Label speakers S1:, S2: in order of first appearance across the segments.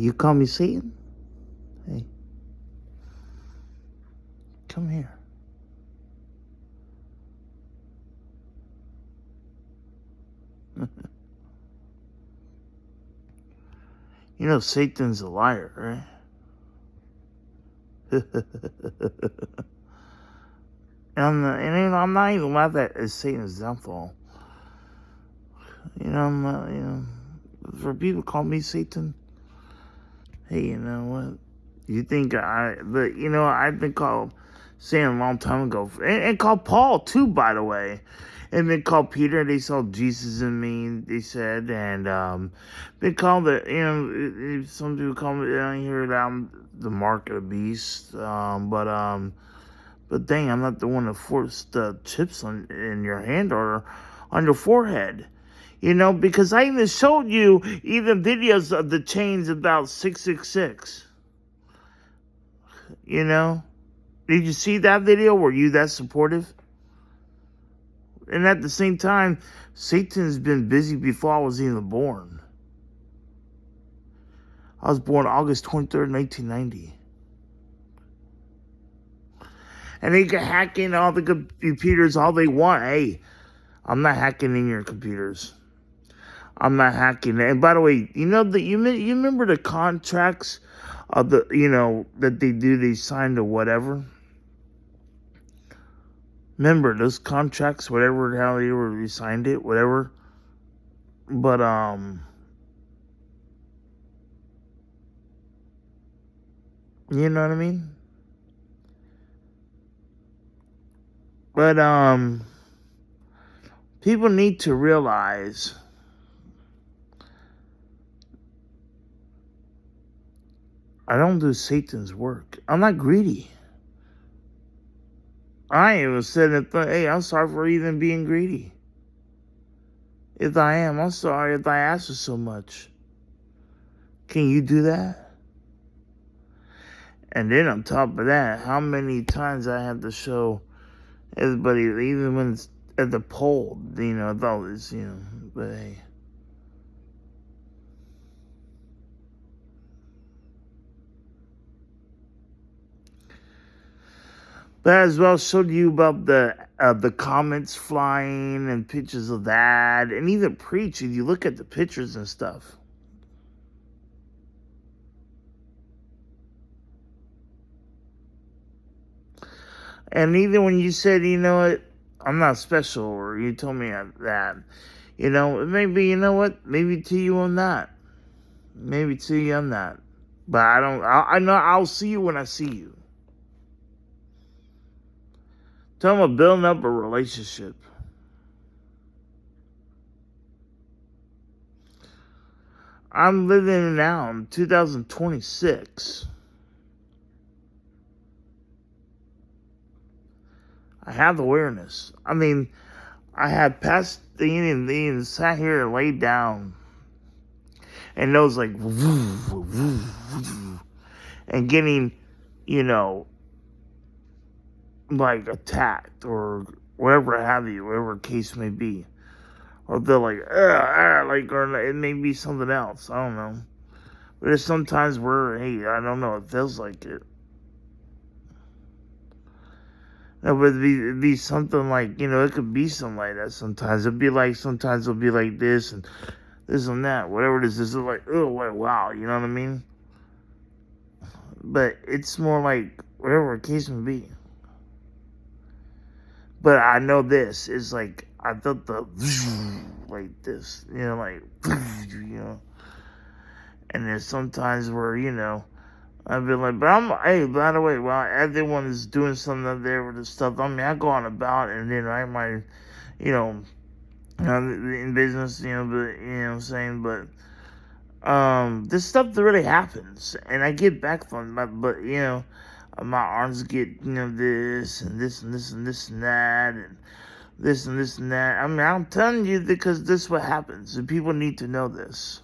S1: You call me Satan? Hey, come here. You know Satan's a liar, right? I'm not even mad at Satan's downfall. I'm not, for people to call me Satan, hey, you know what? You think but I've been called Satan a long time ago, and called Paul too, by the way. And been called Peter. They saw Jesus in me. They said, and been called some people call me. I hear that I'm the mark of the beast. But dang, I'm not the one that forced the chips in your hand or on your forehead. Because I even showed you even videos of the chains about 666. Did you see that video? Were you that supportive? And at the same time, Satan's been busy before I was even born. I was born August 23rd, 1990. And they can hack in all the computers all they want. Hey, I'm not hacking in your computers. I'm not hacking. And by the way, you remember the contracts of that they signed or whatever? Remember those contracts, whatever the hell they signed it, whatever. But you know what I mean? But people need to realize I don't do Satan's work. I'm not greedy. I even said that, hey, I'm sorry for even being greedy. If I am, I'm sorry if I ask for so much. Can you do that? And then on top of that, how many times I have to show everybody, even when it's at the poll, with all this, but hey. But I as well showed you about the comments flying and pictures of that, and even preach. If you look at the pictures and stuff, and even when you said, you know what, I'm not special, or you told me that, maybe you know what, maybe to you I'm not, maybe to you I'm not, but I know I'll see you when I see you. Tell them I'm building up a relationship. I'm living now in 2026. I have awareness. I mean, I had passed the and sat here and laid down, and those like, and getting, like attacked or whatever have you, whatever the case may be. Or they're like, or it may be something else. I don't know. But there's sometimes where, hey, I don't know, it feels like it. No, but it'd be something like, it could be something like that sometimes. Sometimes it'll be like this and that. Whatever it is, it's like, oh, wow, you know what I mean? But it's more like, whatever the case may be. But I know this is like, I felt the like this, like, and there's sometimes where, I've been like, hey, by the way, while everyone is doing something up there with the stuff, I mean, I go on about, and then I might, in business, but, what I'm saying, but, this stuff that really happens, and I get back from it, but, my arms get, this, and this, and this, and this, and that, and this, and this, and that. I mean, I'm telling you because this is what happens, and people need to know this.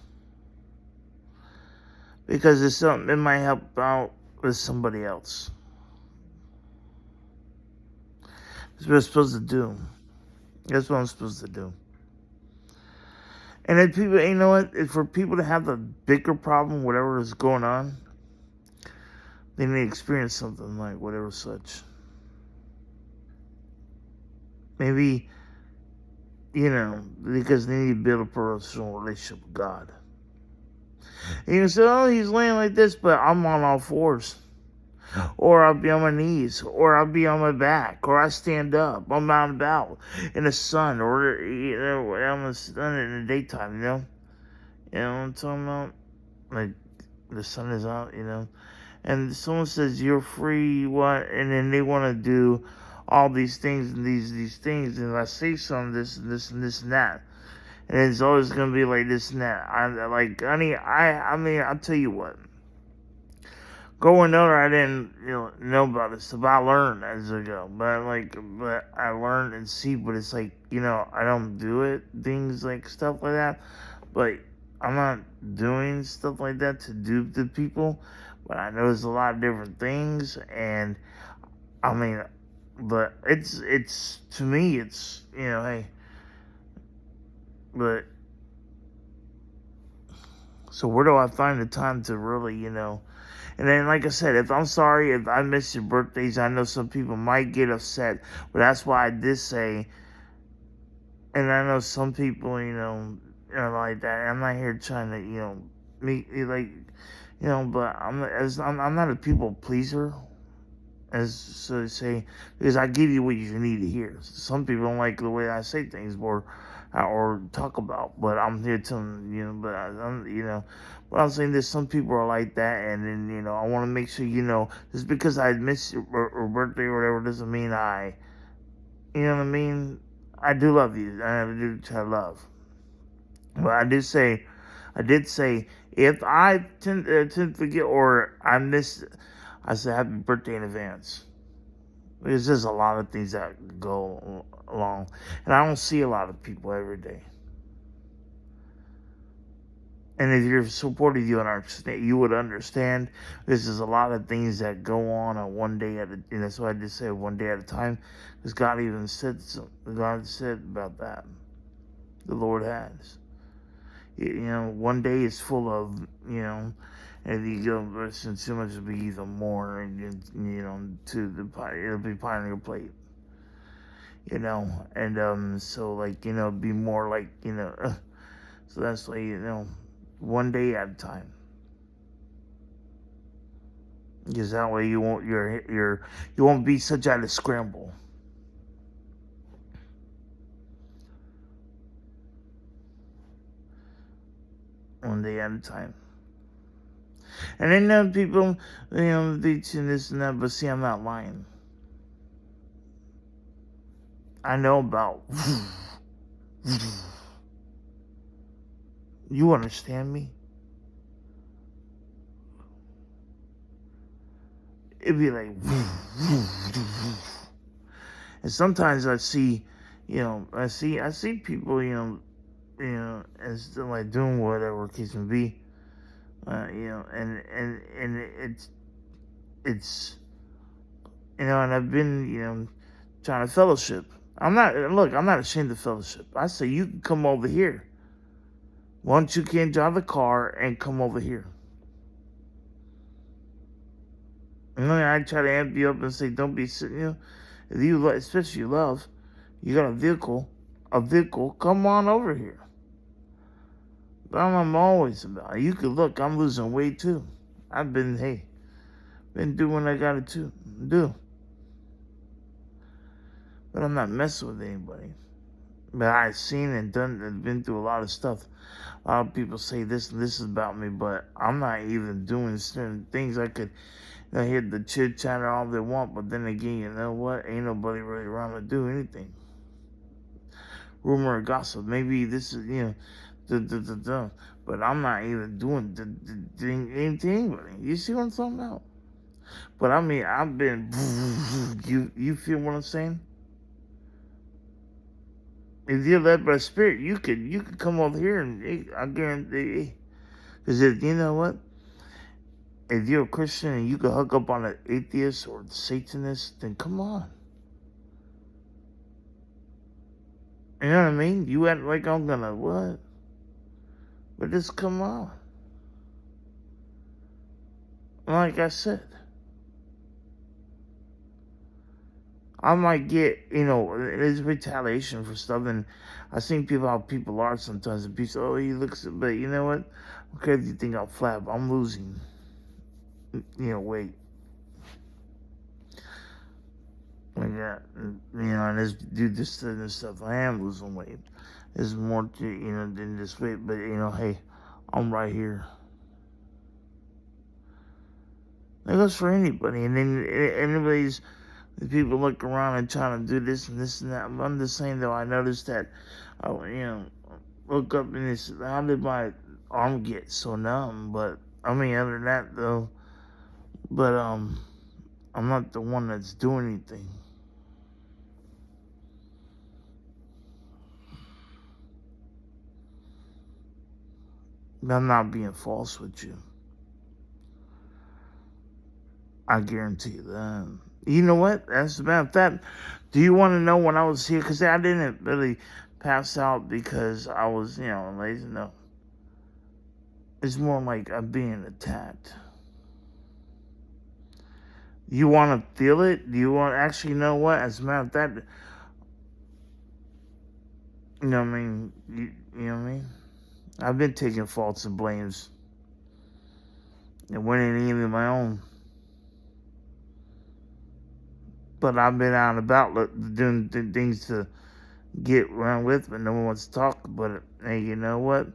S1: Because it's something, it might help out with somebody else. That's what I'm supposed to do. That's what I'm supposed to do. And then people, you know what? For people to have the bigger problem, whatever is going on, they need to experience something like whatever such. Maybe, because they need to build a personal relationship with God. And you can say, oh, he's laying like this, but I'm on all fours. Or I'll be on my knees, or I'll be on my back, or I stand up. I'm out and about in the sun, or I'm in the sun in the daytime. You know what I'm talking about? Like the sun is out, And someone says you're free, what? And then they want to do all these things and these things, and I say something, this and this and this and that, and it's always gonna be like this and that. I mean, I'll tell you what. Growing older, I didn't know about this stuff. I learned as I go, but I learned and see. But it's like I don't do it, things like stuff like that. But I'm not doing stuff like that to dupe the people. But I know there's a lot of different things, and I mean, but it's to me, it's hey, but so where do I find the time to really And then, like I said, if I'm sorry if I miss your birthdays, I know some people might get upset, but that's why I did say. And I know some people, are like that. I'm not here trying to, meet like, but I'm not a people pleaser, as so to say, because I give you what you need to hear. Some people don't like the way I say things or talk about, but I'm here telling but but I'm saying there's some people are like that, and then I want to make sure just because I miss your birthday or whatever doesn't mean what I mean. I do love you. I do try to love, but I did say if I tend to forget or I miss, I say happy birthday in advance. There's just a lot of things that go along, and I don't see a lot of people every day. And if you're supportive, you would understand. This is a lot of things that go on one day at a. And that's why I just said one day at a time, because God even said God said about that. The Lord has. One day is full of and if you go listen too much, it'll be even more, and to the pie, it'll be pie on your plate. And so like be more like so that's why one day at a time, because that way you won't be such at a scramble. One day at a time. And then people teaching this and that, but see, I'm not lying. I know about. You understand me? It'd be like, and sometimes I see, I see people, and still like doing whatever case may be, and it's, and I've been, trying to fellowship. I'm not ashamed of fellowship. I say you can come over here. Once you can drive the car and come over here. And then I try to amp you up and say, don't be sitting, if you, especially you love, you got a vehicle, come on over here. But I'm always about it. You could look, I'm losing weight too. I've been doing what I gotta do. But I'm not messing with anybody. But I've seen and done and been through a lot of stuff. A lot of people say this and this is about me, but I'm not even doing certain things. I could hear the chit chatter all they want, but then again, you know what? Ain't nobody really around to do anything. Rumor or gossip. Maybe this is but I'm not even doing anything to anybody. You see what I'm talking about? But I mean, I've been. You feel what I'm saying? If you're led by the Spirit, you could come over here and I guarantee. Because if you know what, if you're a Christian and you can hook up on an atheist or the Satanist, then come on. You know what I mean? You act like I'm gonna what? But just come on. Like I said, I might get, there's retaliation for stuff, and I've seen how people are sometimes, and people say, oh, he looks, but you know what? Okay, if you think I'll flap, I'm losing, weight. Like that, and this dude just said this stuff, I am losing weight. There's more to, than this weight, but, hey, I'm right here. That goes for anybody, and then the people look around and trying to do this and this and that. I'm just saying, though, I noticed that, look up and it's, how did my arm get so numb? But, other than that, though, but, I'm not the one that's doing anything. I'm not being false with you. I guarantee you that. You know what? As a matter of fact, do you want to know when I was here? Because I didn't really pass out because I was, lazy. No. It's more like I'm being attacked. You want to feel it? Do you want to actually know what? As a matter of fact, you know what I mean? You know what I mean? I've been taking faults and blames. It wasn't even my own. But I've been out and about doing things to get around with, but no one wants to talk about it. Hey, you know what?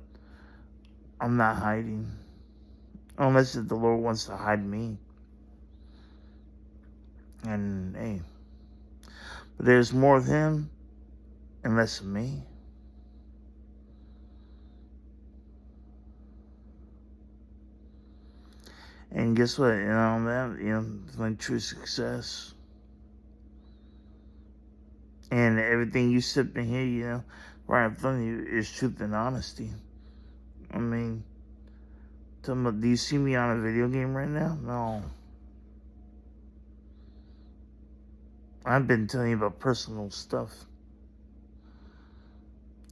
S1: I'm not hiding. Unless if the Lord wants to hide me. And, hey. But there's more of Him and less of me. And guess what? It's like true success. And everything you sip in here, right in front of you is truth and honesty. Talking about, do you see me on a video game right now? No. I've been telling you about personal stuff.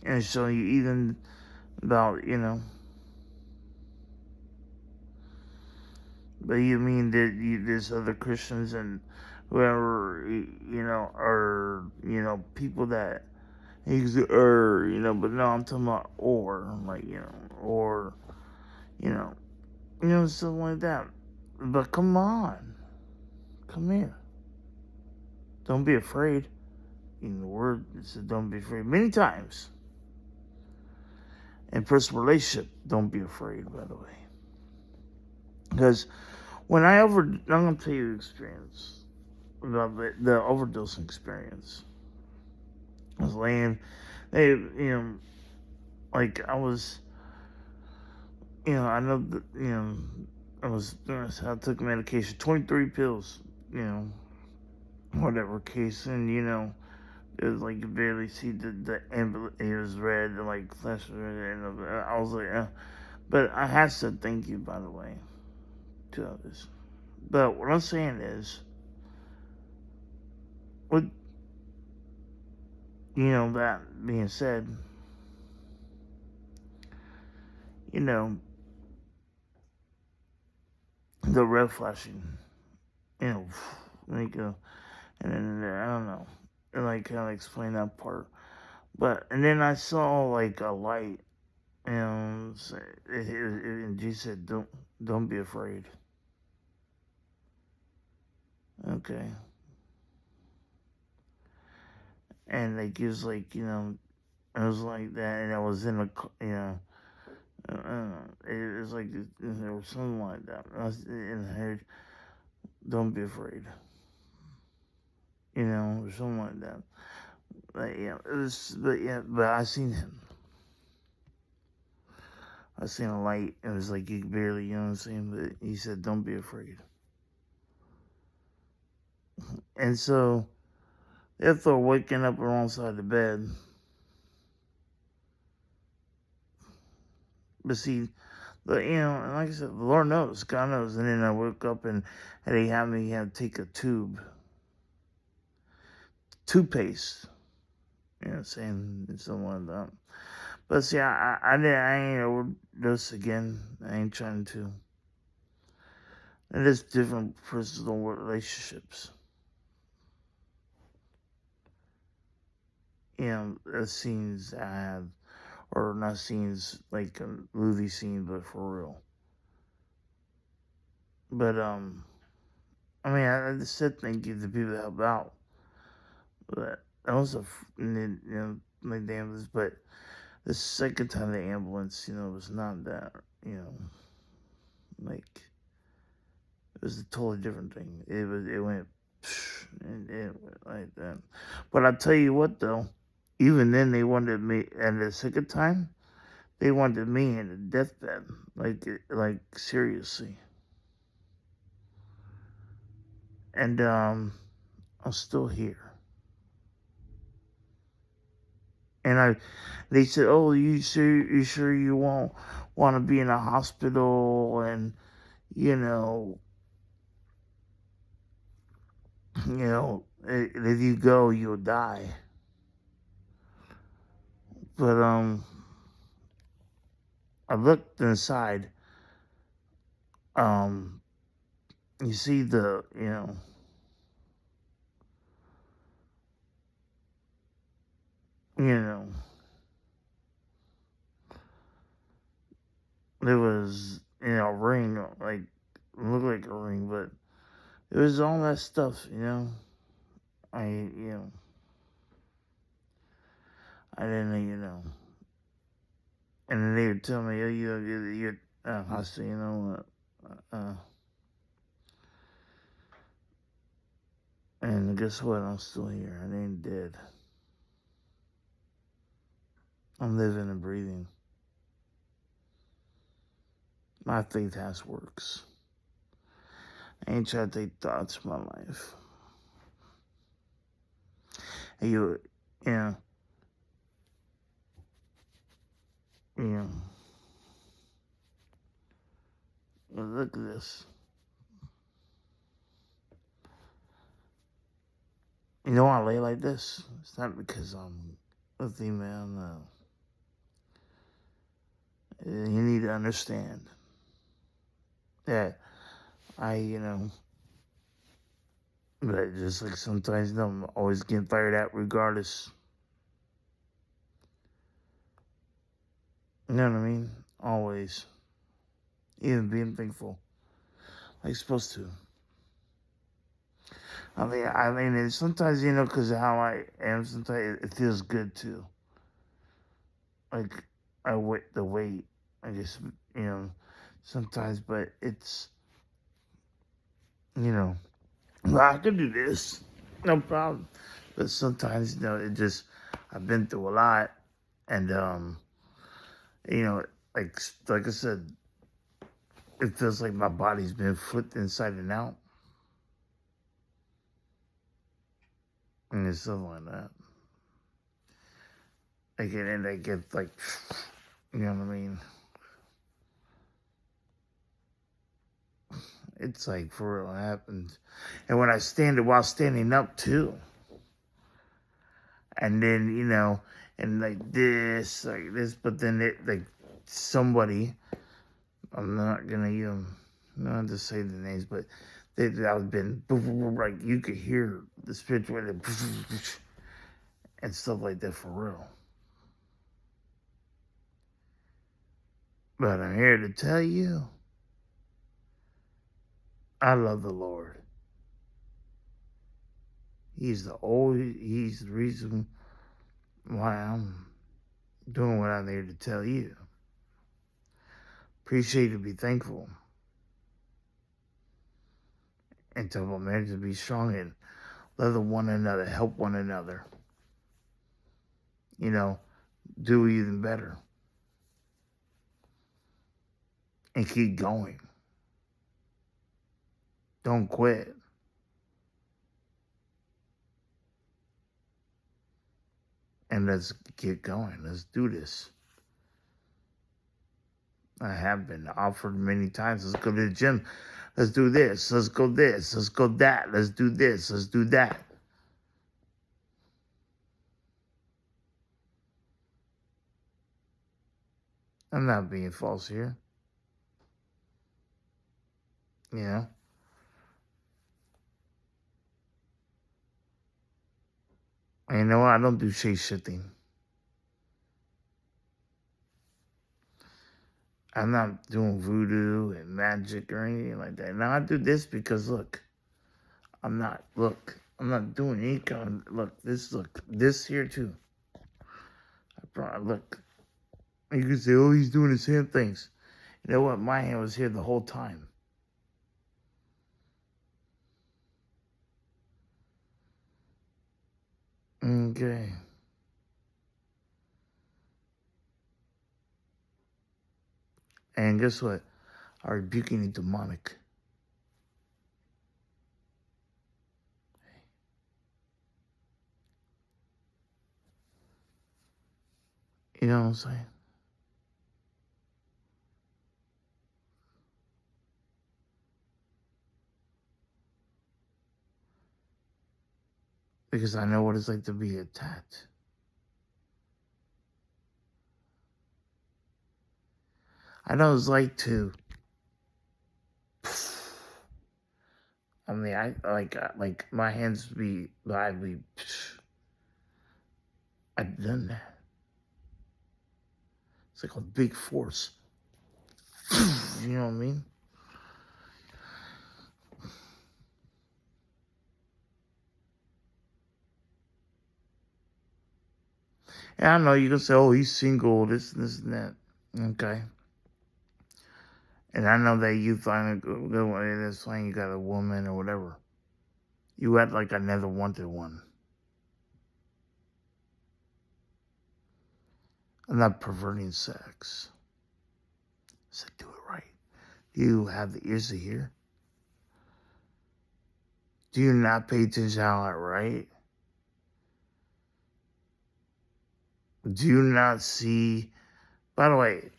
S1: And showing you even about, But you mean that there's other Christians and whoever, are, people that, but no, I'm talking about something like that. But come on. Come here. Don't be afraid. In the word, it said don't be afraid. Many times. In personal relationship, don't be afraid, by the way. Because when I'm going to tell you the experience, about the overdosing experience. I was laying, I was, I know that, I took medication, 23 pills, whatever case, and, it was like you barely see the ambulance, it was red, like flash red, and I was like, but I have to thank you, by the way, to others. But what I'm saying is, with, that being said, the red flashing, like, and then, I don't know, and like, kind of explain that part. But, and then I saw, like, a light, and Jesus said, don't be afraid. Okay. And like, it was like, it was like that, and I was in a, I don't know, it was like, there was something like that. I was in the head, don't be afraid. Or something like that. But but I seen him. I seen a light, and it was like, you barely, you know what I'm saying? But he said, don't be afraid. And so, after waking up alongside the bed, but see, like I said, the Lord knows, God knows. And then I woke up and they had me take a toothpaste, saying something like that. But see, I ain't overdose again. I ain't trying to. And it's different personal relationships. The scenes I have, or not scenes like a movie scene, but for real. But I just said thank you to people that help out. But that was like the ambulance. But the second time the ambulance, was not that, like it was a totally different thing. It went, and it went like that. But I tell you what, though, even then they wanted me, and the second time they wanted me in a deathbed, like seriously. And I'm still here. And they said, "Oh, you sure you won't want to be in a hospital?" And you know, if you go, you'll die. But I looked inside. You see you know, there was a ring, like it looked like a ring, but it was all that stuff. I I didn't and then they would tell me, "Oh, you're I said, you know what, and guess what? I'm still here. I ain't dead. I'm living and breathing. My faith has works. I ain't trying to take thoughts of my life. And you know, look at this. You know why I lay like this? It's not because I'm a female, no. You need to understand that but just like sometimes, I'm always getting fired at regardless. You know what I mean? Always. Even being thankful. Like supposed to. It's sometimes, because of how I am, sometimes it feels good too. Like, I wait the wait, I guess, sometimes, but it's, well, I could do this, no problem. But sometimes, I've been through a lot, and, like I said, it feels like my body's been flipped inside and out. And it's something like that. I get like, you know what I mean? It's like for real, it happens. And when I while standing up too. And then, and like this, but then like somebody, I'm not gonna, not to say the names, but I've been, like, you could hear the spiritual and stuff like that for real. But I'm here to tell you, I love the Lord. He's the reason why I'm doing what I'm here to tell you. Appreciate to be thankful. And tell men to be strong and love one another, help one another. Do even better. And keep going. Don't quit. And let's get going. Let's do this. I have been offered many times. Let's go to the gym. Let's do this. Let's go this. Let's go that. Let's do this. Let's do that. I'm not being false here. You know? And you know what? I don't do shade-shifting. I'm not doing voodoo and magic or anything like that. Now, I do this because, look, I'm not doing any kind of, look, this here too. Look, you can say, oh, he's doing the same things. You know what? My hand was here the whole time. Okay. And guess what? I rebuke any demonic. You know what I'm saying? Because I know what it's like to be attacked. I know it's like to. I mean, I like my hands be. I've done that. It's like a big force. You know what I mean? And I know you can say, oh, he's single, this and that. Okay. And I know that you find a good one in this thing, you got a woman or whatever. You act like I never wanted one. I'm not perverting sex. I said, do it right. Do you have the ears to hear? Do you not pay attention how I write? Do you not see? By the way,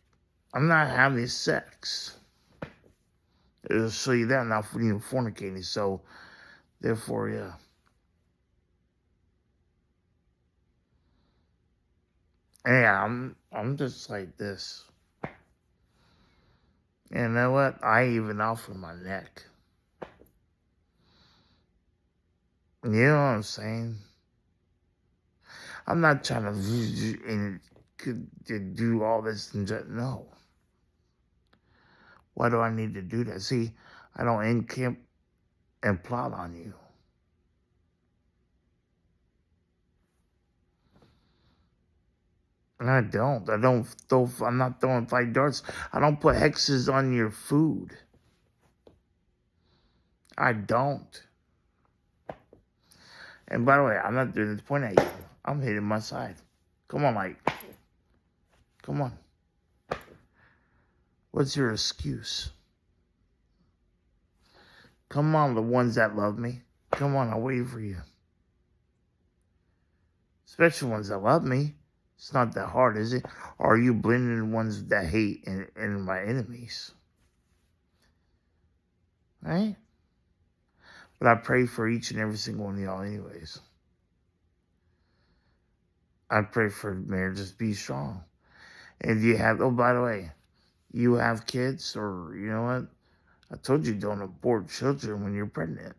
S1: I'm not having sex. It'll show you that I'm not even fornicating. So, therefore, yeah. And yeah, I'm just like this. And you know what? I even offer my neck. You know what I'm saying? I'm not trying to do all this and just, no. Why do I need to do that? See, I don't encamp and plot on you. And I don't. I'm not throwing fight darts. I don't put hexes on your food. I don't. And by the way, I'm not doing this point at you. I'm hitting my side. Come on, Mike. Come on. What's your excuse? Come on, the ones that love me. Come on, I'll wait for you. Especially ones that love me. It's not that hard, is it? Or are you blending the ones that hate and my enemies? Right? But I pray for each and every single one of y'all anyways. I pray for marriages be strong. And you have, oh, by the way, you have kids, or you know what? I told you don't abort children when you're pregnant.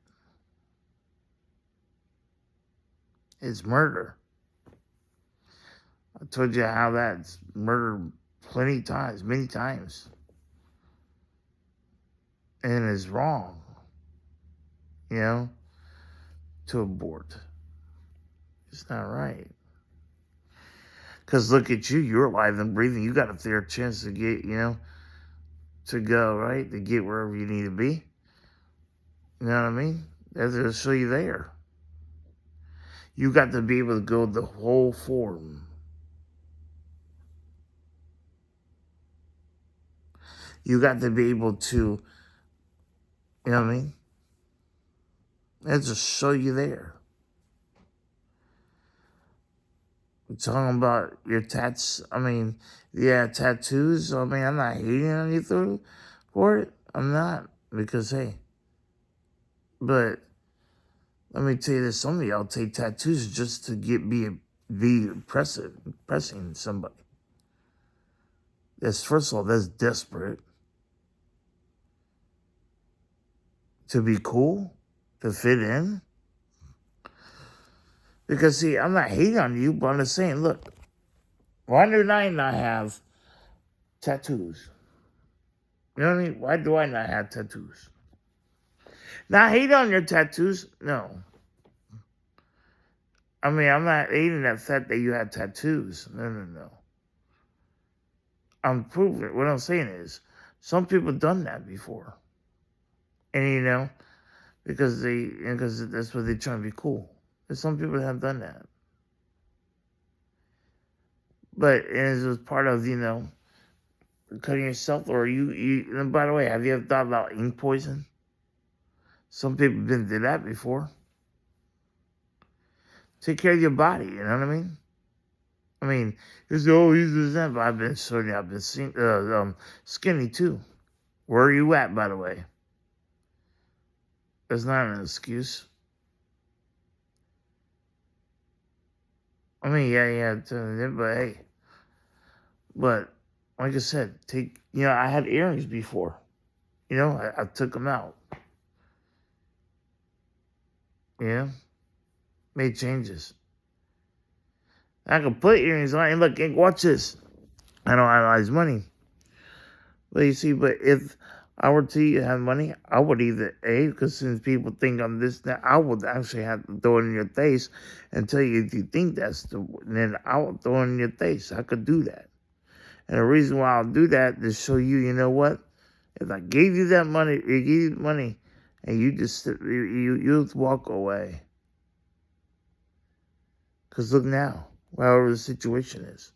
S1: It's murder. I told you how that's murder many times. And it's wrong, you know, to abort. It's not right. Because look at you, you're alive and breathing. You got a fair chance to get, you know, to go, right? To get wherever you need to be. You know what I mean? That'll show you there. You got to be able to go the whole form. You got to be able to, you know what I mean? That'll just show you there. I'm talking about your tats. I mean, yeah, tattoos. I mean, I'm not hating on you for it. I'm not. Because, hey, but let me tell you this, some of y'all take tattoos just to be impressing somebody. first of all, that's desperate to be cool, to fit in. Because, see, I'm not hating on you, but I'm just saying, look, why do I not have tattoos? You know what I mean? Why do I not have tattoos? Not hate on your tattoos, no. I mean, I'm not hating that fact that you have tattoos. No. I'm proving, what I'm saying is, some people done that before. And, because that's what they're trying to be cool. And some people have done that. But it was part of, cutting yourself, or and by the way, have you ever thought about ink poison? Some people have been through that before. Take care of your body, you know what I mean? You say, oh, he's this, that, but I've been skinny too. Where are you at, by the way? That's not an excuse. I mean, yeah, but hey. But, like I said, I had earrings before. I took them out. Made changes. I could put earrings on, and look, watch this. I don't analyze money. But you see, if I were to have money, I would either, because since people think I'm this, now I would actually have to throw it in your face and tell you if you think then I will throw it in your face. I could do that. And the reason why I'll do that is show you, you know what? If I gave you that money, and you just, you walk away. Because look now, however the situation is.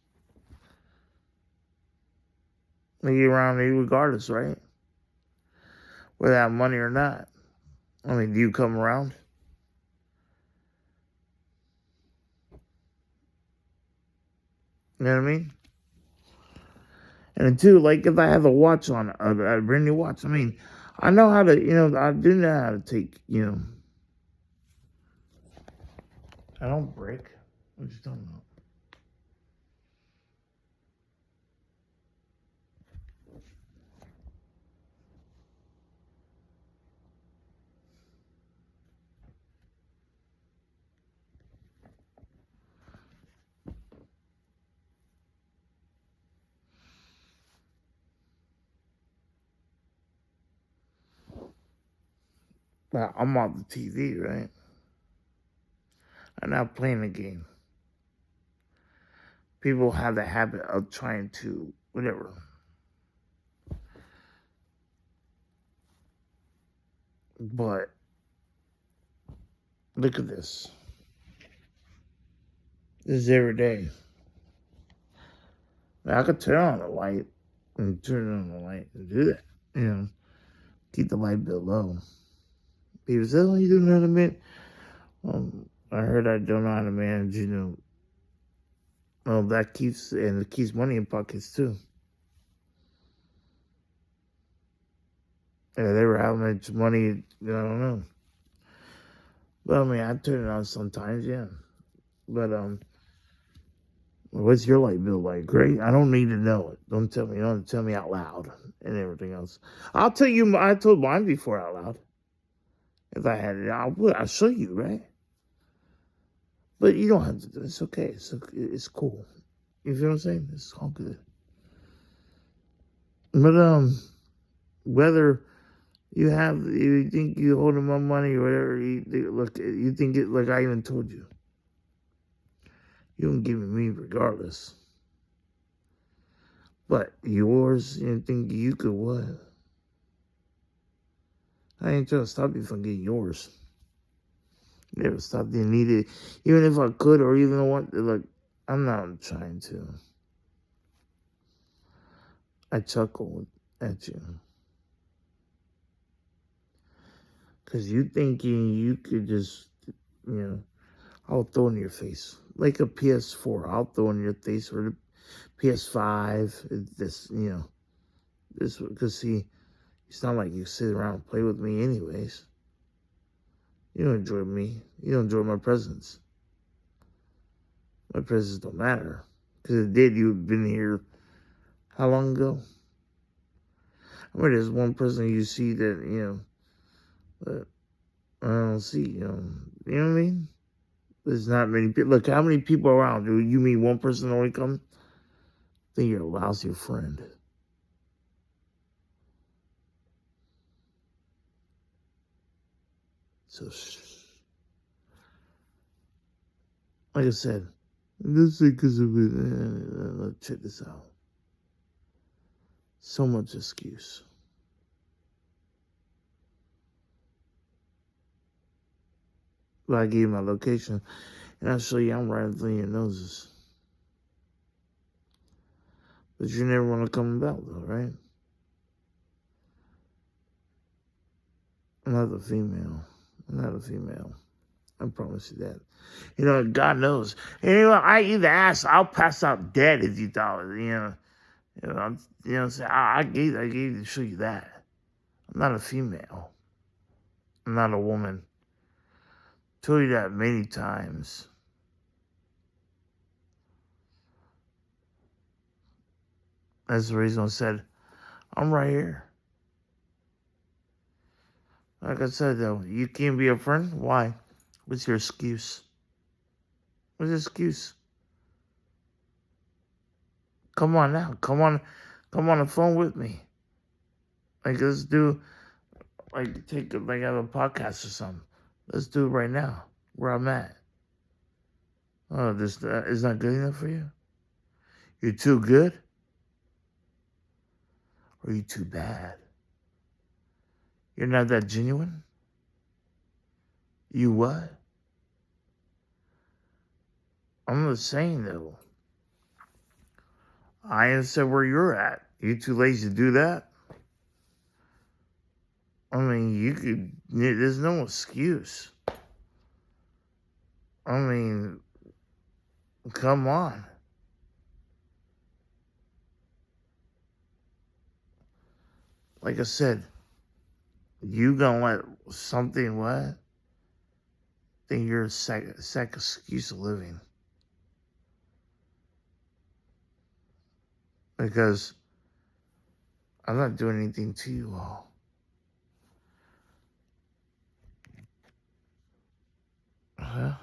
S1: You're around me regardless, right? Whether I have money or not. I mean, do you come around? You know what I mean? And two, like if I have a watch on, a brand new watch, I mean, I know how to, I do know how to take, I don't break. I'm just talking about. Now, I'm off the TV, right? I'm not playing the game. People have the habit of trying to, whatever. But, look at this. This is every day. Now, I could turn on the light and turn on the light and do that. Keep the light bill low. People say, oh, you don't know how to manage. I heard I don't know how to manage, that keeps money in pockets too. Yeah, they were how much money, I don't know. But I mean, I turn it on sometimes, yeah. But what's your light bill like? Great. I don't need to know it. Don't tell me. Don't tell me out loud and everything else. I'll tell you. I told mine before out loud. If I had it, I'll show you, right? But you don't have to do it. It's okay. It's cool. You feel what I'm saying? It's all good. But whether you think you holding my money or whatever, you think it like I even told you. You don't give me regardless. But yours, you think you could what? I ain't trying to stop you from getting yours. Never stopped you need it. Even if I could or even want to, like, I'm not trying to. I chuckle at you. Because you thinking you could just, I'll throw in your face. Like a PS4, I'll throw in your face, or the PS5, this, because see, it's not like you sit around and play with me anyways. You don't enjoy me. You don't enjoy my presence. My presence don't matter. Because if it did, you've been here How long ago? I mean, there's one person you see that, that I don't see, you know what I mean? There's not many people. Look, how many people around? Do you mean one person only come? Then you're a lousy friend. So, like I said, this is because of it. Check this out. So much excuse. But I gave you my location, and I'll show you I'm right through your noses. But you never want to come about, though, right? I'm not a female. I'm not a female. I promise you that. God knows. And, I either asked, I'll pass out dead if you thought, I gave to show you that. I'm not a female. I'm not a woman. Told you that many times. That's the reason I said, I'm right here. Like I said, though, you can't be a friend? Why? What's your excuse? What's your excuse? Come on now. Come on the phone with me. Like, let's do, have a podcast or something. Let's do it right now, where I'm at. Oh, this is not good enough for you? You're too good? Or are you too bad? You're not that genuine? You what? I'm just saying, though. I ain't said where you're at. You too lazy to do that? I mean, there's no excuse. I mean, come on. Like I said, you gonna let something what? Think you're a second excuse of living. Because I'm not doing anything to you all. Huh?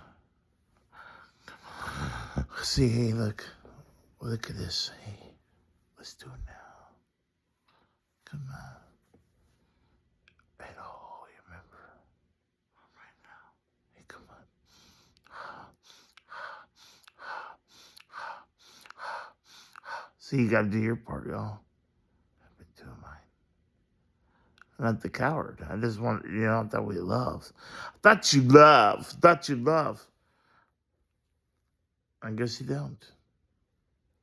S1: See, hey, look at this. Hey, let's do it now. Come on. Right, oh, you remember? Right now. Hey, come on. See, you gotta do your part, y'all. I've been doing mine. I'm not the coward. I just want, I thought we loved. I thought you love. I guess you don't.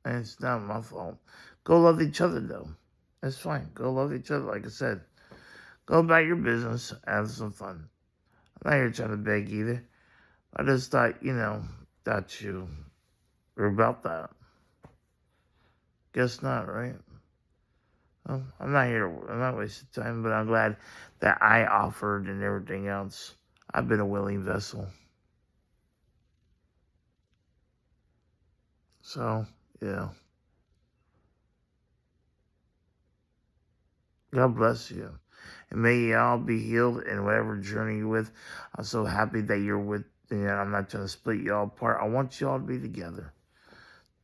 S1: And it's not my fault. Go love each other, though. That's fine. Go love each other, like I said. Go about your business. Have some fun. I'm not here trying to beg either. I just thought, that you were about that. Guess not, right? Well, I'm not wasting time, but I'm glad that I offered and everything else. I've been a willing vessel. So, yeah. God bless you. And may you all be healed in whatever journey you're with. I'm so happy that you're with, I'm not trying to split you all apart. I want you all to be together.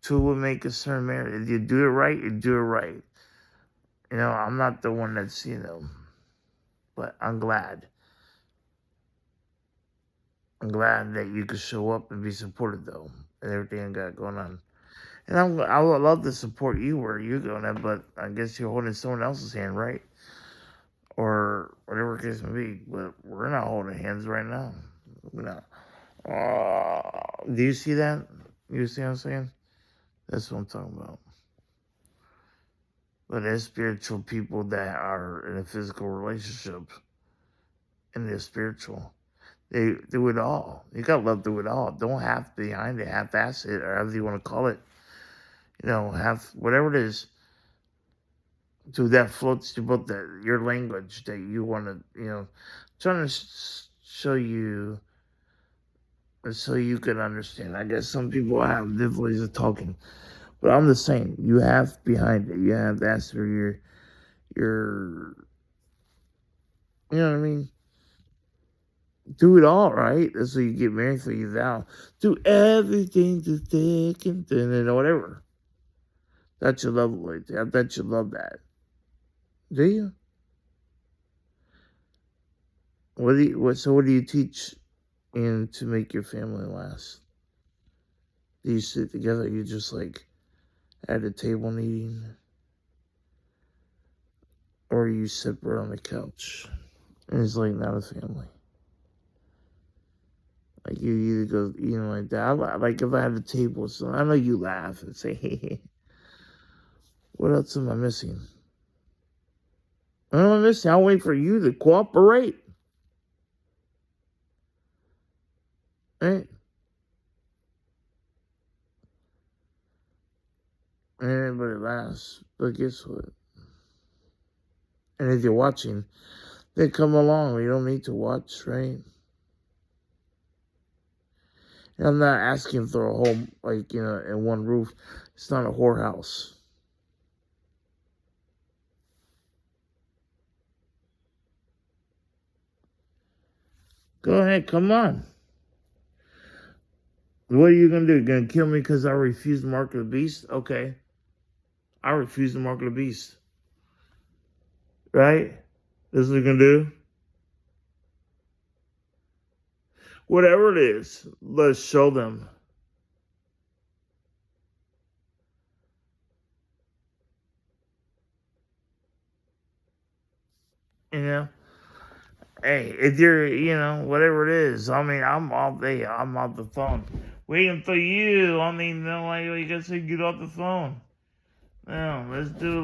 S1: Two will make a certain marriage. If you do it right, you do it right. I'm not the one that's, but I'm glad. I'm glad that you could show up and be supported, though, and everything I got going on. And I would love to support you where you're going at, but I guess you're holding someone else's hand, right? Or whatever the case may be. But we're not holding hands right now. We're not. Do you see that? You see what I'm saying? That's what I'm talking about. But there's spiritual people that are in a physical relationship, and they're spiritual. They do it all. You gotta love do it all. Don't half behind it, half-ass it, or however you want to call it. Half whatever it is. So that floats to both your language that you want to, trying to show you, so you can understand. I guess some people have difficulties of talking, But I'm just saying, you have behind it. You have to ask for your, you know what I mean? Do it all, right? That's what you get married for, you vow. Do everything to thick and thin and whatever. That's your love right there. I bet you love that. Do you? So what do you teach in to make your family last? Do you sit together? You just like at a table and eating? Or you separate on the couch? And it's like not a family. Like you either go eating like that. Like if I had a table, so I know you laugh and say, hey, what else am I missing? What am I missing? I'll wait for you to cooperate. Right? And everybody laughs. But guess what? And if you're watching, then come along. You don't need to watch, right? And I'm not asking for a whole, like, in one roof. It's not a whorehouse. Go ahead, come on. What are you going to do? You're going to kill me because I refuse the mark of the beast? Okay. I refuse the mark of the beast. Right? This is what you're going to do? Whatever it is, let's show them. You know? Hey, if you're, whatever it is, I mean, I'm off the phone. Waiting for you. I mean, no, you gotta say get off the phone. No, let's do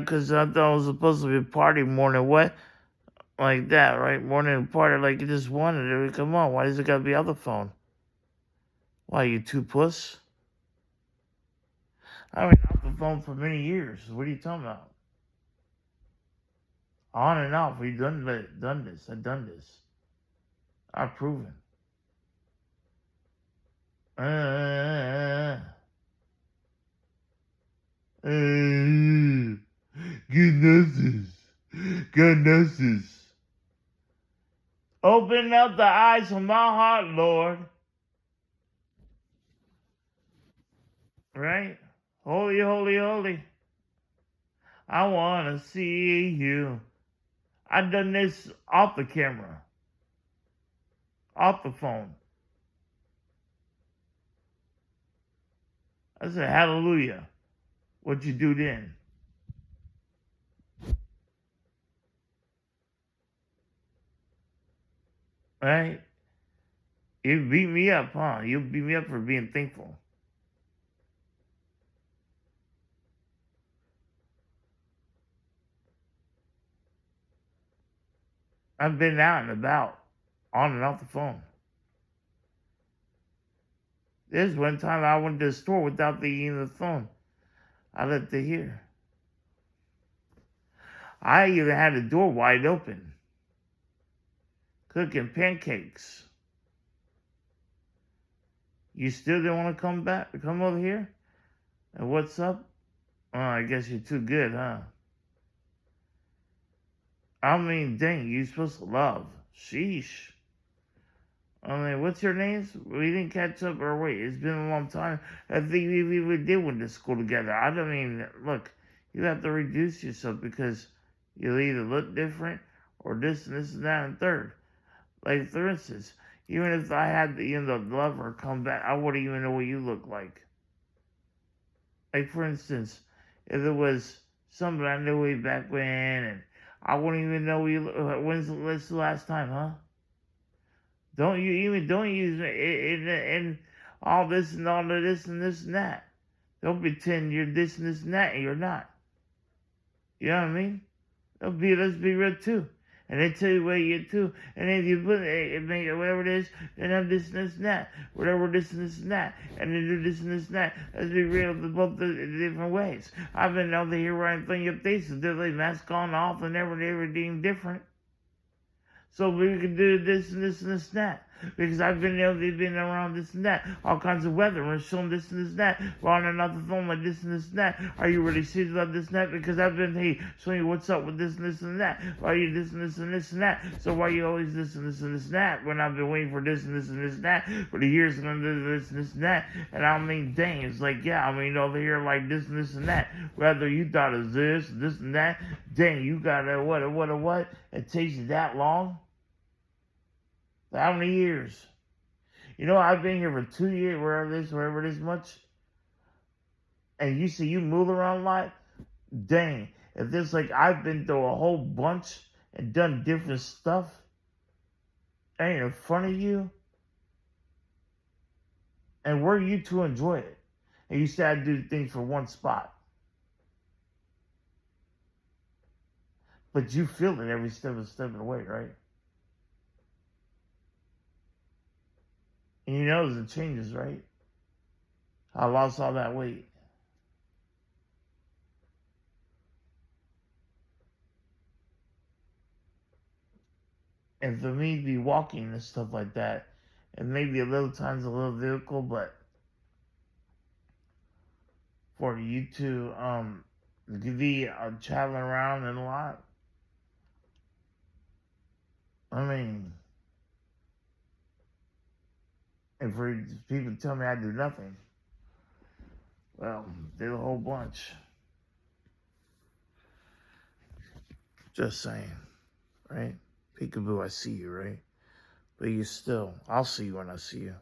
S1: because I thought it was supposed to be a party more than what? Like that, right? More than a party, like you just wanted it. Come on, why does it gotta be on the phone? Why, you two puss? I mean, off the phone for many years. What are you talking about? On and off. We've done this. I've done this. I've proven. Goodnesses. Goodnesses. Open up the eyes of my heart, Lord. Right? Holy, holy, holy. I want to see you. I've done this off the camera. Off the phone. I said, hallelujah. What you do then? Right? You beat me up, huh? You beat me up for being thankful. I've been out and about, on and off the phone. There's one time I went to the store without the phone. I left it here. I even had the door wide open. Cooking pancakes. You still didn't want to come over here? And what's up? Oh, I guess you're too good, huh? I mean, dang, you're supposed to love. Sheesh. I mean, what's your names? We didn't catch up, or wait, it's been a long time. I think we did went to school together. I don't mean, look, you have to reduce yourself because you'll either look different or this and this and that and third. Like, for instance, even if I had the lover come back, I wouldn't even know what you look like. Like, for instance, if it was somebody I knew way back when, and I wouldn't even know when's the last time, huh? Don't use it and all this and all of this and this and that. Don't pretend you're this and this and that and you're not. You know what I mean? Let's be real too. And they tell you where you get to. And if you put it, whatever it is, then have this and this and that. Whatever this and this and that. And then do this and this and that. Let's be real both the different ways. I've been out there writing things your faces. They're like mask on off and everything different. So we can do this and this and this and that. because I've been there, they've been around this and that, all kinds of weather, and showing this and this and that. We're on another phone like this and this and that. Are you really serious about this and that? Because I've been, hey, showing you what's up with this and this and that. Why are you this and this and this and that? So why are you always this and this and this and that? When I've been waiting for this and this and this and that for the years and this and this and that. And I mean, dang, it's like, yeah, I mean, over here like this and this and that. Whether you thought it's this and that, dang, you got a what? It takes you that long? How many years? You know, I've been here for 2 years, wherever this much. And you see, you move around a lot. Dang, if this like I've been through a whole bunch and done different stuff, ain't in front of you. And were you to enjoy it? And you said I do things for one spot. But you feel it every step of the way, right? And you notice the changes, right? I lost all that weight. And for me to be walking and stuff like that, and maybe a little times a little vehicle, but for you to be traveling around and a lot, I mean, and for people to tell me I do nothing, well, did a whole bunch. Just saying, right? Peekaboo, I see you, right? But you still, I'll see you when I see you.